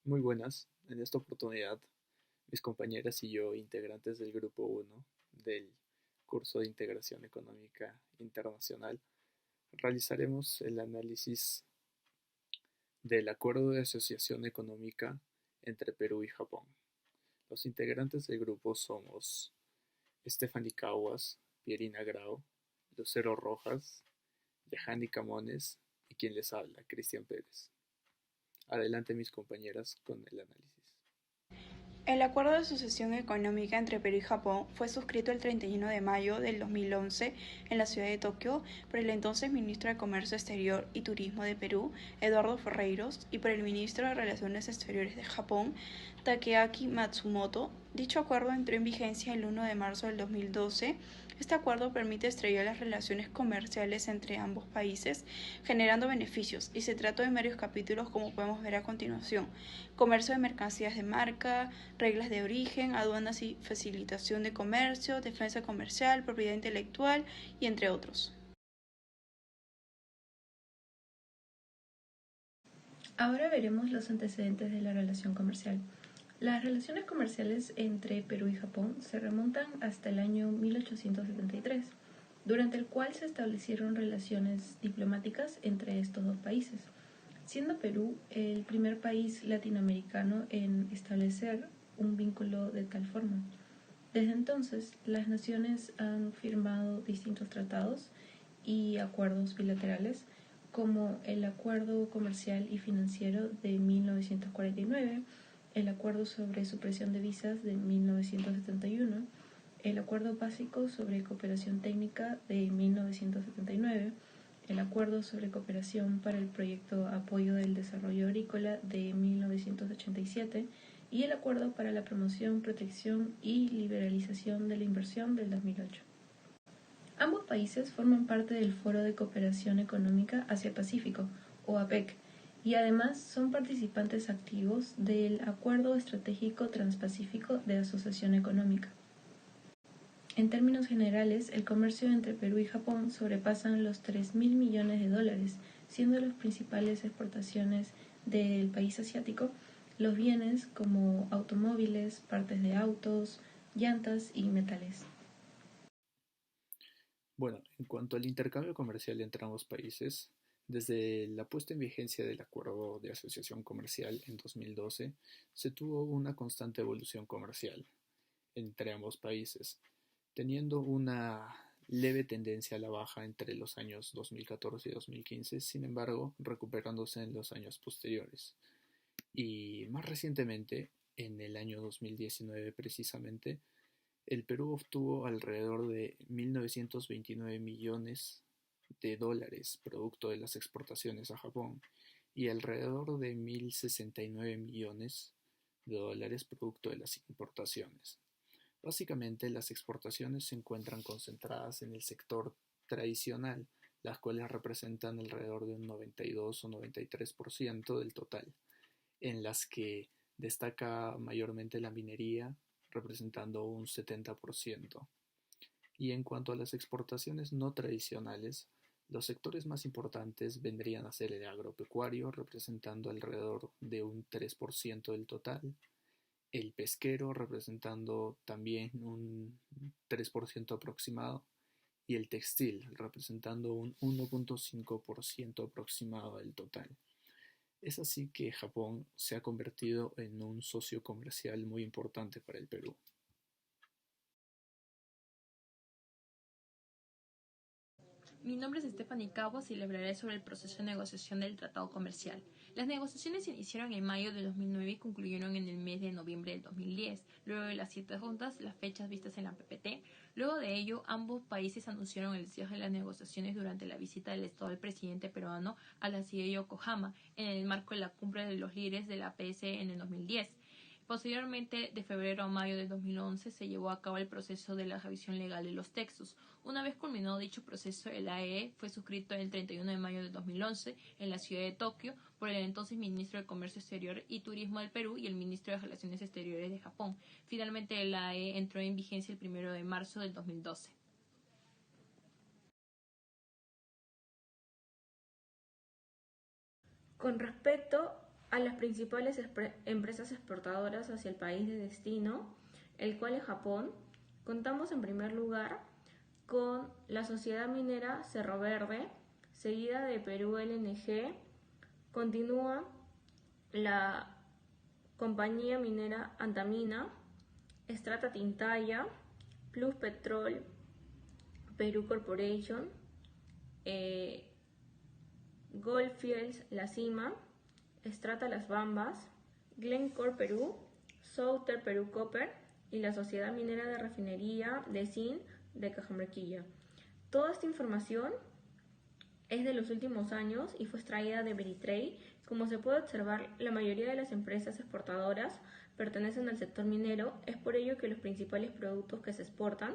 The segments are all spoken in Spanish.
Muy buenas. En esta oportunidad, mis compañeras y yo, integrantes del Grupo 1 del curso de Integración Económica Internacional, realizaremos el análisis del Acuerdo de Asociación Económica entre Perú y Japón. Los integrantes del grupo somos Stephanie Caguas, Pierina Grau, Lucero Rojas, Yahani Camones y quien les habla, Cristian Pérez. Adelante mis compañeras con el análisis. El Acuerdo de Asociación Económica entre Perú y Japón fue suscrito el 31 de mayo del 2011 en la ciudad de Tokio por el entonces Ministro de Comercio Exterior y Turismo de Perú, Eduardo Ferreiros, y por el Ministro de Relaciones Exteriores de Japón, Takeaki Matsumoto. Dicho acuerdo entró en vigencia el 1 de marzo del 2012. Este acuerdo permite estrellar las relaciones comerciales entre ambos países, generando beneficios, y se trató de varios capítulos como podemos ver a continuación: comercio de mercancías de marca, reglas de origen, aduanas y facilitación de comercio, defensa comercial, propiedad intelectual y entre otros. Ahora veremos los antecedentes de la relación comercial. Las relaciones comerciales entre Perú y Japón se remontan hasta el año 1873, durante el cual se establecieron relaciones diplomáticas entre estos dos países, siendo Perú el primer país latinoamericano en establecer un vínculo de tal forma. Desde entonces, las naciones han firmado distintos tratados y acuerdos bilaterales, como el Acuerdo Comercial y Financiero de 1949, el Acuerdo sobre Supresión de Visas de 1971, el Acuerdo Básico sobre Cooperación Técnica de 1979, el Acuerdo sobre Cooperación para el Proyecto Apoyo del Desarrollo Agrícola de 1987 y el Acuerdo para la Promoción, Protección y Liberalización de la Inversión del 2008. Ambos países forman parte del Foro de Cooperación Económica Asia-Pacífico, o APEC, y además son participantes activos del Acuerdo Estratégico Transpacífico de Asociación Económica. En términos generales, el comercio entre Perú y Japón sobrepasan los 3.000 millones de dólares, siendo las principales exportaciones del país asiático los bienes como automóviles, partes de autos, llantas y metales. Bueno, en cuanto al intercambio comercial entre ambos países, desde la puesta en vigencia del Acuerdo de Asociación Comercial en 2012, se tuvo una constante evolución comercial entre ambos países, teniendo una leve tendencia a la baja entre los años 2014 y 2015, sin embargo, recuperándose en los años posteriores. Y más recientemente, en el año 2019 precisamente, el Perú obtuvo alrededor de 1.929 millones de dólares producto de las exportaciones a Japón y alrededor de 1.069 millones de dólares producto de las importaciones. Básicamente, las exportaciones se encuentran concentradas en el sector tradicional, las cuales representan alrededor de un 92 o 93% del total, en las que destaca mayormente la minería, representando un 70%. Y en cuanto a las exportaciones no tradicionales, los sectores más importantes vendrían a ser el agropecuario, representando alrededor de un 3% del total, el pesquero, representando también un 3% aproximado, y el textil, representando un 1.5% aproximado del total. Es así que Japón se ha convertido en un socio comercial muy importante para el Perú. Mi nombre es Stephanie Cabos y le hablaré sobre el proceso de negociación del Tratado Comercial. Las negociaciones se iniciaron en mayo de 2009 y concluyeron en el mes de noviembre del 2010. Luego de las 7 rondas, las fechas vistas en la PPT. Luego de ello, ambos países anunciaron el cierre de las negociaciones durante la visita del Estado del presidente peruano a la ciudad de Yokohama, en el marco de la cumbre de los líderes de la PS en el 2010. Posteriormente, de febrero a mayo de 2011, se llevó a cabo el proceso de la revisión legal de los textos. Una vez culminado dicho proceso, el AEE fue suscrito el 31 de mayo de 2011 en la ciudad de Tokio por el entonces Ministro de Comercio Exterior y Turismo del Perú y el Ministro de Relaciones Exteriores de Japón. Finalmente, el AEE entró en vigencia el 1 de marzo del 2012. Con respecto a las principales empresas exportadoras hacia el país de destino, el cual es Japón. Contamos en primer lugar con la Sociedad Minera Cerro Verde, seguida de Perú LNG, continúa la Compañía Minera Antamina, Strata Tintaya, Plus Petrol, Perú Corporation, Goldfields La Cima, Strata Las Bambas, Glencore Perú, Southern Perú Copper y la Sociedad Minera de Refinería de Zinc de Cajamarquilla. Toda esta información es de los últimos años y fue extraída de Veritrade. Como se puede observar, la mayoría de las empresas exportadoras pertenecen al sector minero. Es por ello que los principales productos que se exportan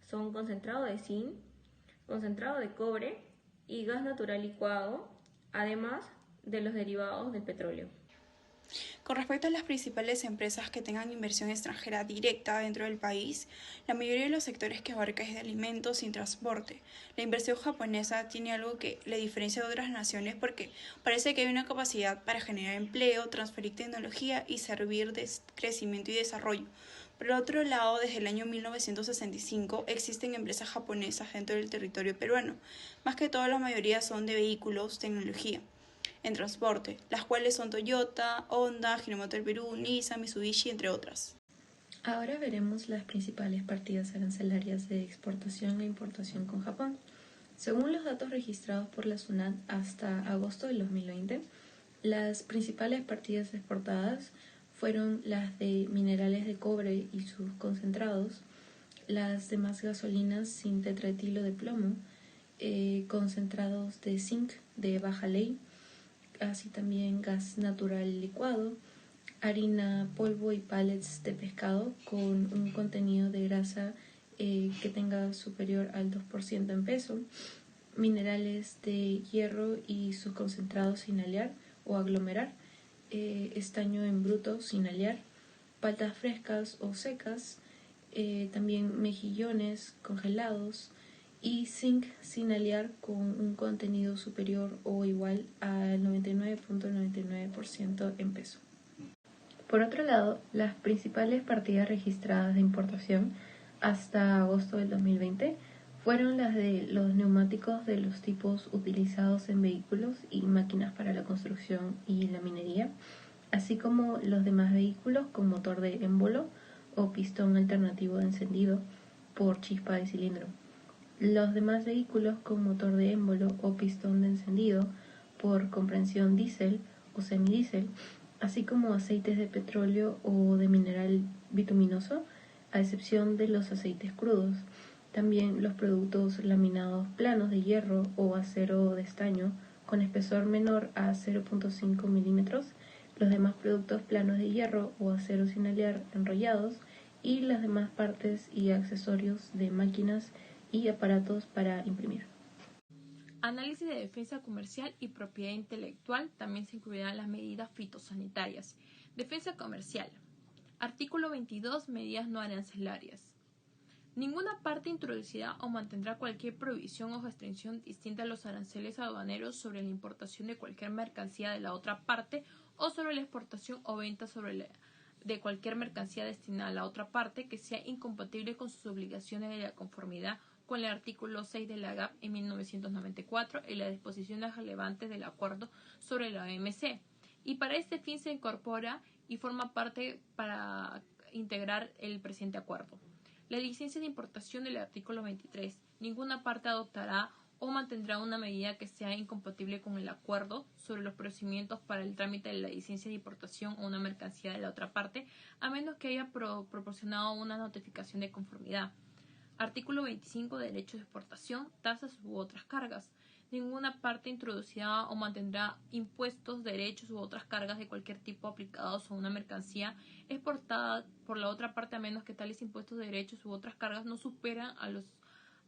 son concentrado de zinc, concentrado de cobre y gas natural licuado, además de los derivados del petróleo. Con respecto a las principales empresas que tengan inversión extranjera directa dentro del país, la mayoría de los sectores que abarca es de alimentos y transporte. La inversión japonesa tiene algo que le diferencia de otras naciones porque parece que hay una capacidad para generar empleo, transferir tecnología y servir de crecimiento y desarrollo. Por el otro lado, desde el año 1965 existen empresas japonesas dentro del territorio peruano. Más que todo, la mayoría son de vehículos, tecnología en transporte, las cuales son Toyota, Honda, Hinomoto del Perú, Nissan, Mitsubishi, entre otras. Ahora veremos las principales partidas arancelarias de exportación e importación con Japón. Según los datos registrados por la SUNAT hasta agosto del 2020, las principales partidas exportadas fueron las de minerales de cobre y sus concentrados, las demás gasolinas sin tetraetilo de plomo, concentrados de zinc de baja ley, así también gas natural licuado, harina, polvo y pallets de pescado con un contenido de grasa que tenga superior al 2% en peso, minerales de hierro y sus concentrados sin alear o aglomerar, estaño en bruto sin alear, paltas frescas o secas, también mejillones congelados y zinc sin alear con un contenido superior o igual al 99.99% en peso. Por otro lado, las principales partidas registradas de importación hasta agosto del 2020 fueron las de los neumáticos de los tipos utilizados en vehículos y máquinas para la construcción y la minería, así como los demás vehículos con motor de émbolo o pistón alternativo de encendido por chispa de cilindro. Los demás vehículos con motor de émbolo o pistón de encendido por comprensión diésel o semidiésel, así como aceites de petróleo o de mineral bituminoso, a excepción de los aceites crudos. También los productos laminados planos de hierro o acero de estaño con espesor menor a 0.5 milímetros, los demás productos planos de hierro o acero sin alear enrollados y las demás partes y accesorios de máquinas y aparatos para imprimir. Análisis de defensa comercial y propiedad intelectual. También se incluirán las medidas fitosanitarias. Defensa comercial. Artículo 22. Medidas no arancelarias. Ninguna parte introducirá o mantendrá cualquier prohibición o restricción distinta a los aranceles aduaneros sobre la importación de cualquier mercancía de la otra parte o sobre la exportación o venta de cualquier mercancía destinada a la otra parte que sea incompatible con sus obligaciones de la conformidad con el artículo 6 de la GAP en 1994 y las disposiciones relevantes del acuerdo sobre la OMC. Y para este fin se incorpora y forma parte para integrar el presente acuerdo. La licencia de importación del artículo 23. Ninguna parte adoptará o mantendrá una medida que sea incompatible con el acuerdo sobre los procedimientos para el trámite de la licencia de importación o una mercancía de la otra parte, a menos que haya proporcionado una notificación de conformidad. Artículo 25. Derechos de exportación, tasas u otras cargas. Ninguna parte introducirá o mantendrá impuestos, derechos u otras cargas de cualquier tipo aplicados a una mercancía exportada por la otra parte a menos que tales impuestos, derechos u otras cargas no superan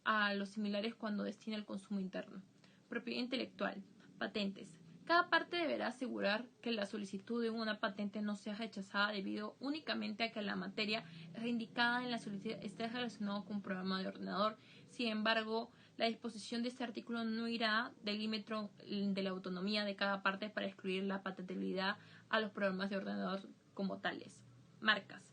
a los similares cuando destina al consumo interno. Propiedad intelectual. Patentes. Cada parte deberá asegurar que la solicitud de una patente no sea rechazada debido únicamente a que la materia indicada en la solicitud esté relacionada con un programa de ordenador. Sin embargo, La disposición de este artículo no irá del límite de la autonomía de cada parte para excluir la patentabilidad a los programas de ordenador como tales. Marcas.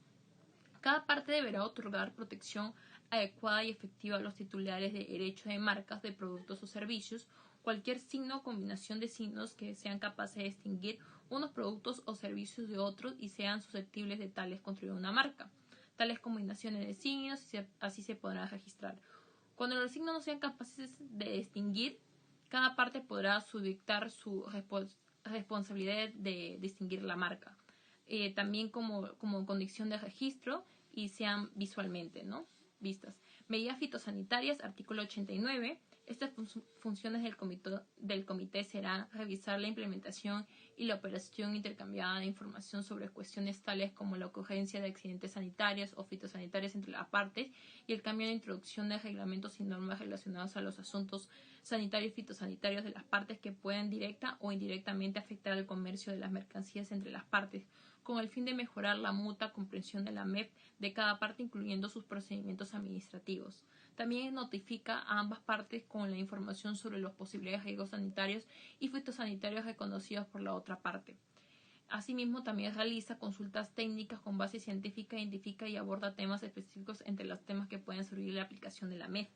Cada parte deberá otorgar protección adecuada y efectiva a los titulares de derechos de marcas de productos o servicios, cualquier signo o combinación de signos que sean capaces de distinguir unos productos o servicios de otros y sean susceptibles de tales construir una marca. Tales combinaciones de signos así se podrán registrar. Cuando los signos no sean capaces de distinguir, cada parte podrá subdictar su responsabilidad de distinguir la marca. También como condición de registro y sean visualmente, ¿no?, vistas. Medidas fitosanitarias, artículo 89. Estas funciones del comité serán revisar la implementación y la operación intercambiada de información sobre cuestiones tales como la ocurrencia de accidentes sanitarios o fitosanitarios entre las partes y el cambio de introducción de reglamentos y normas relacionados a los asuntos sanitarios y fitosanitarios de las partes que pueden directa o indirectamente afectar al comercio de las mercancías entre las partes, con el fin de mejorar la mutua comprensión de la MEP de cada parte, incluyendo sus procedimientos administrativos. También notifica a ambas partes con la información sobre los posibles riesgos sanitarios y fitosanitarios reconocidos por la otra parte. Asimismo, también realiza consultas técnicas con base científica, identifica y aborda temas específicos entre los temas que pueden servir la aplicación de la MEF.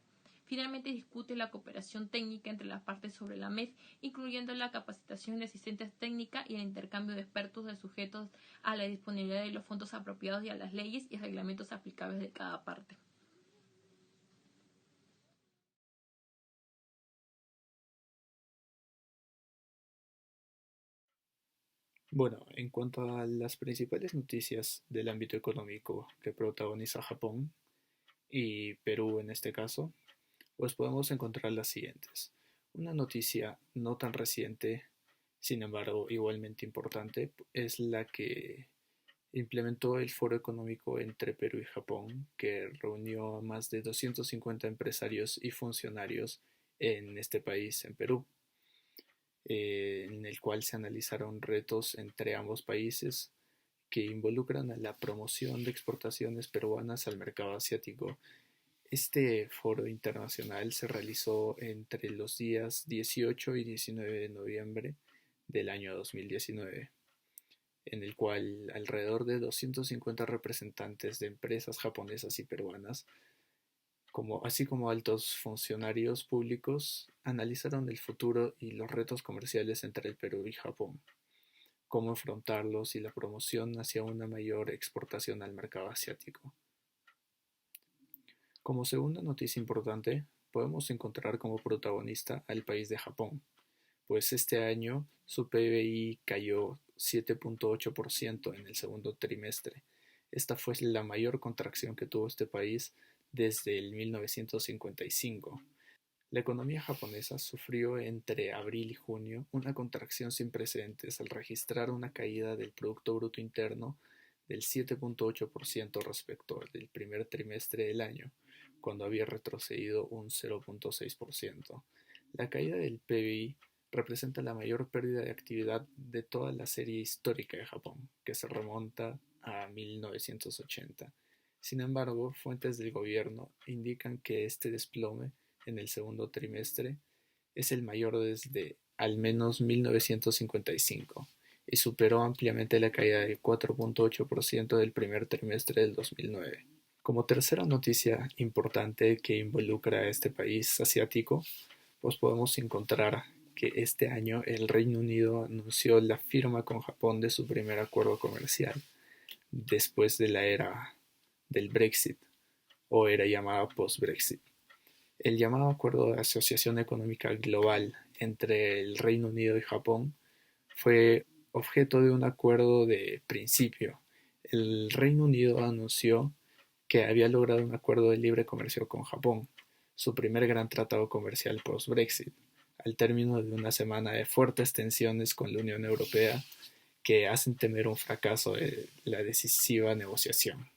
Finalmente, discute la cooperación técnica entre las partes sobre la MEF, incluyendo la capacitación de asistencia técnica y el intercambio de expertos sujetos a la disponibilidad de los fondos apropiados y a las leyes y reglamentos aplicables de cada parte. Bueno, en cuanto a las principales noticias del ámbito económico que protagoniza Japón y Perú en este caso, pues podemos encontrar las siguientes. Una noticia no tan reciente, sin embargo igualmente importante, es la que implementó el Foro Económico entre Perú y Japón, que reunió a más de 250 empresarios y funcionarios en este país, en Perú, en el cual se analizaron retos entre ambos países que involucran a la promoción de exportaciones peruanas al mercado asiático. Este foro internacional se realizó entre los días 18 y 19 de noviembre del año 2019, en el cual alrededor de 250 representantes de empresas japonesas y peruanas, así como altos funcionarios públicos, analizaron el futuro y los retos comerciales entre el Perú y Japón, cómo afrontarlos y la promoción hacia una mayor exportación al mercado asiático. Como segunda noticia importante, podemos encontrar como protagonista al país de Japón, pues este año su PBI cayó 7.8% en el segundo trimestre. Esta fue la mayor contracción que tuvo este país desde el 1955. La economía japonesa sufrió entre abril y junio una contracción sin precedentes al registrar una caída del Producto Bruto Interno del 7.8% respecto del primer trimestre del año, cuando había retrocedido un 0.6%. La caída del PBI representa la mayor pérdida de actividad de toda la serie histórica de Japón, que se remonta a 1980. Sin embargo, fuentes del gobierno indican que este desplome en el segundo trimestre es el mayor desde al menos 1955 y superó ampliamente la caída del 4.8% del primer trimestre del 2009. Como tercera noticia importante que involucra a este país asiático, pues podemos encontrar que este año el Reino Unido anunció la firma con Japón de su primer acuerdo comercial después de la era del Brexit, o era llamada post-Brexit. El llamado Acuerdo de Asociación Económica Global entre el Reino Unido y Japón fue objeto de un acuerdo de principio. El Reino Unido anunció que había logrado un acuerdo de libre comercio con Japón, su primer gran tratado comercial post-Brexit, al término de una semana de fuertes tensiones con la Unión Europea que hacen temer un fracaso de la decisiva negociación.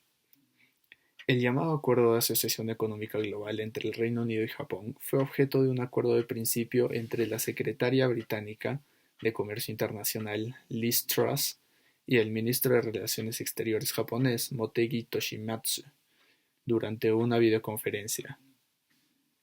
El llamado Acuerdo de Asociación Económica Global entre el Reino Unido y Japón fue objeto de un acuerdo de principio entre la secretaria británica de Comercio Internacional, Liz Truss, y el ministro de Relaciones Exteriores japonés, Motegi Toshimitsu, durante una videoconferencia.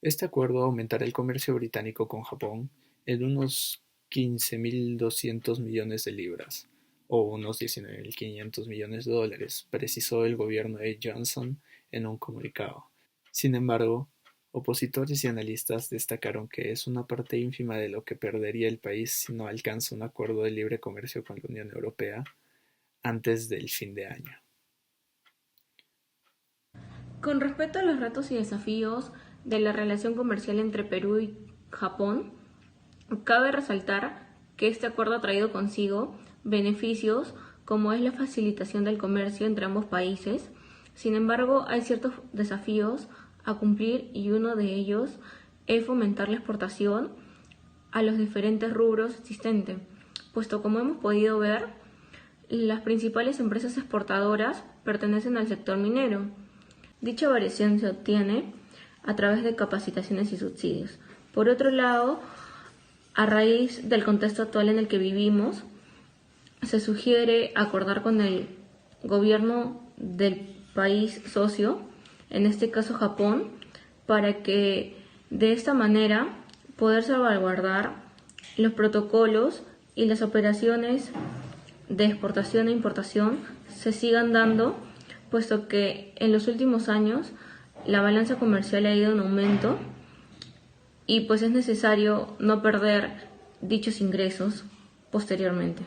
Este acuerdo aumentará el comercio británico con Japón en unos 15.200 millones de libras, o unos 19.500 millones de dólares, precisó el gobierno de Johnson en un comunicado. Sin embargo, opositores y analistas destacaron que es una parte ínfima de lo que perdería el país si no alcanza un acuerdo de libre comercio con la Unión Europea antes del fin de año. Con respecto a los retos y desafíos de la relación comercial entre Perú y Japón, cabe resaltar que este acuerdo ha traído consigo beneficios como es la facilitación del comercio entre ambos países. Sin embargo, hay ciertos desafíos a cumplir y uno de ellos es fomentar la exportación a los diferentes rubros existentes, puesto como hemos podido ver, las principales empresas exportadoras pertenecen al sector minero. Dicha variación se obtiene a través de capacitaciones y subsidios. Por otro lado, a raíz del contexto actual en el que vivimos, se sugiere acordar con el gobierno del país socio, en este caso Japón, para que de esta manera poder salvaguardar los protocolos y las operaciones de exportación e importación se sigan dando, puesto que en los últimos años la balanza comercial ha ido en aumento y pues es necesario no perder dichos ingresos posteriormente.